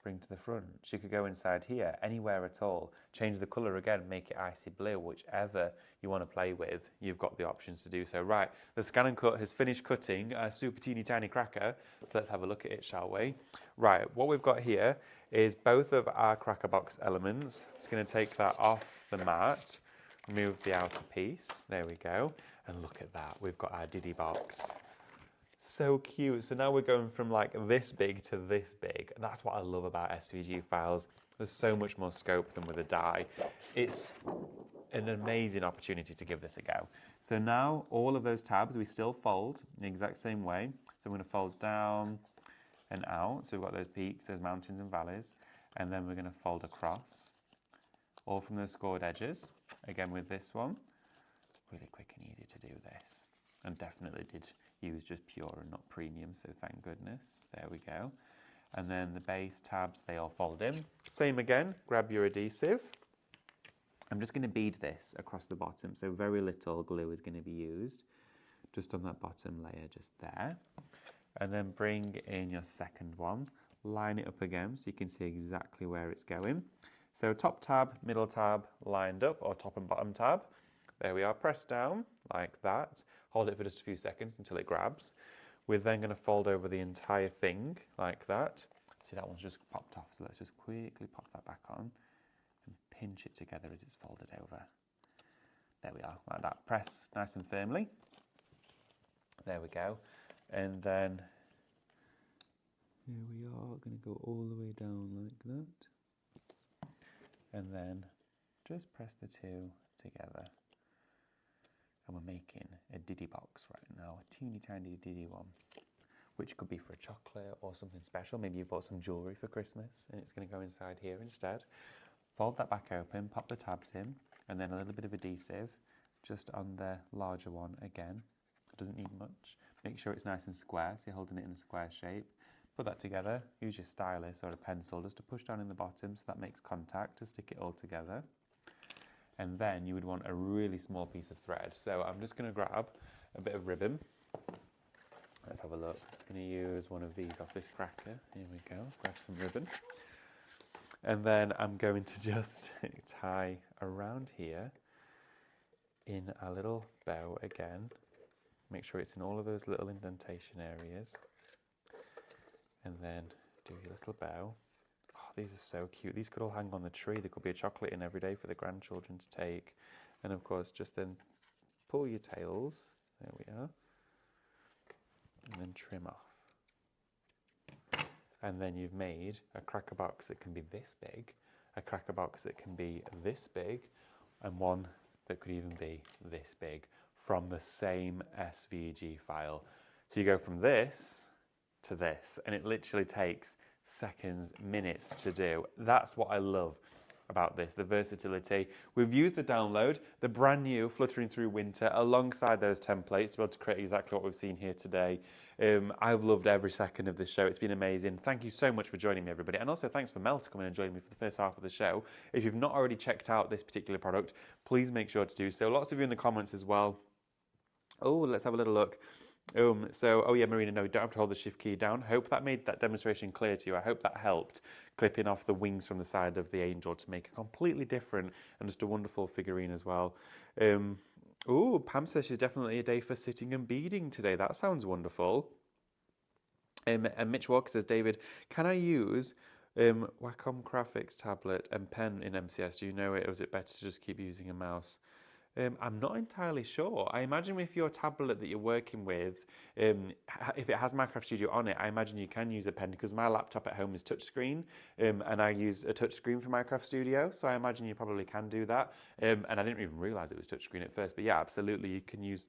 bring to the front. She could go inside here, anywhere at all, change the colour again, make it icy blue, whichever you want to play with, you've got the options to do so. Right, the Scan and Cut has finished cutting a super teeny tiny cracker, so let's have a look at it, shall we? Right, what we've got here is both of our cracker box elements. Just going to take that off the mat, remove the outer piece, there we go, and look at that, we've got our Diddy box. So cute. So now we're going from like this big to this big. That's what I love about SVG files. There's so much more scope than with a die. It's an amazing opportunity to give this a go. So now all of those tabs we still fold in the exact same way. So I'm going to fold down and out. So we've got those peaks, those mountains and valleys. And then we're going to fold across, all from those scored edges. Again with this one. Really quick and easy to do this. And definitely did use just pure and not premium, so thank goodness. There we go. And then the base tabs, they all fold in. Same again, grab your adhesive. I'm just going to bead this across the bottom, so very little glue is going to be used, just on that bottom layer, just there. And then bring in your second one, line it up again so you can see exactly where it's going. So top tab, middle tab, lined up, or top and bottom tab. There we are, press down like that. Hold it for just a few seconds until it grabs. We're then going to fold over the entire thing like that. See, that one's just popped off, so let's just quickly pop that back on and pinch it together as it's folded over. There we are, like that. Press nice and firmly. There we go. And then here we are, going to go all the way down like that. And then just press the two together. And we're making a Diddy box right now, a teeny tiny Diddy one, which could be for a chocolate or something special. Maybe you've bought some jewellery for Christmas and it's going to go inside here instead. Fold that back open, pop the tabs in, and then a little bit of adhesive just on the larger one again. It doesn't need much. Make sure it's nice and square, so you're holding it in a square shape. Put that together, use your stylus or a pencil just to push down in the bottom so that makes contact to stick it all together. And then you would want a really small piece of thread. So I'm just going to grab a bit of ribbon. Let's have a look. I'm just going to use one of these off this cracker. Here we go. Grab some ribbon. And then I'm going to just tie around here in a little bow again. Make sure it's in all of those little indentation areas. And then do your little bow. These are so cute. These could all hang on the tree. There could be a chocolate in every day for the grandchildren to take. And of course, just then pull your tails. There we are. And then trim off. And then you've made a cracker box that can be this big, a cracker box that can be this big, and one that could even be this big from the same SVG file. So you go from this to this, and it literally takes seconds, minutes to do. That's what I love about this, the versatility. We've used the download, the brand new Fluttering Through Winter, alongside those templates to be able to create exactly what we've seen here today. I've loved every second of this show. It's been amazing. Thank you so much for joining me, everybody. And also thanks for Mel to come in and join me for the first half of the show. If you've not already checked out this particular product, please make sure to do so. Lots of you in the comments as well. Oh, let's have a little look. Oh yeah, Marina, no, you don't have to hold the shift key down. Hope that made that demonstration clear to you. I hope that helped, clipping off the wings from the side of the angel to make a completely different and just a wonderful figurine as well. Pam says she's definitely a day for sitting and beading today. That sounds wonderful. And Mitch Walker says, David, can I use Wacom Graphics tablet and pen in MCS? Do you know it, or is it better to just keep using a mouse? I'm not entirely sure. I imagine with your tablet that you're working with, if it has Minecraft Studio on it, I imagine you can use a pen, because my laptop at home is touchscreen, and I use a touchscreen for Minecraft Studio, so I imagine you probably can do that. And I didn't even realise it was touchscreen at first, but yeah, absolutely, you can use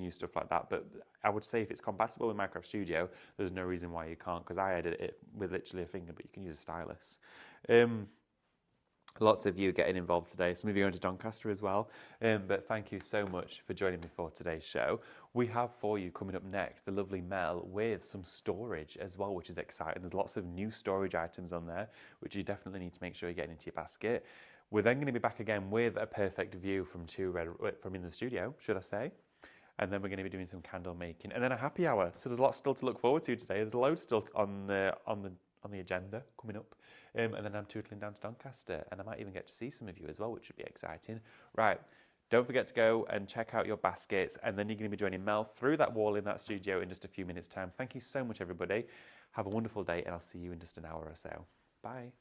stuff like that. But I would say if it's compatible with Minecraft Studio, there's no reason why you can't, because I edit it with literally a finger, but you can use a stylus. Lots of you getting involved today. Some of you going to Doncaster as well. But thank you so much for joining me for today's show. We have for you coming up next the lovely Mel with some storage as well, which is exciting. There's lots of new storage items on there, which you definitely need to make sure you're getting into your basket. We're then going to be back again with a perfect view from in the studio, should I say. And then we're going to be doing some candle making, and then a happy hour. So there's lots still to look forward to today. There's loads still on the on the agenda coming up. And then I'm tootling down to Doncaster, and I might even get to see some of you as well, which would be exciting. Right, don't forget to go and check out your baskets, and then you're going to be joining Mel through that wall in that studio in just a few minutes' time. Thank you so much, everybody. Have a wonderful day, and I'll see you in just an hour or so. Bye.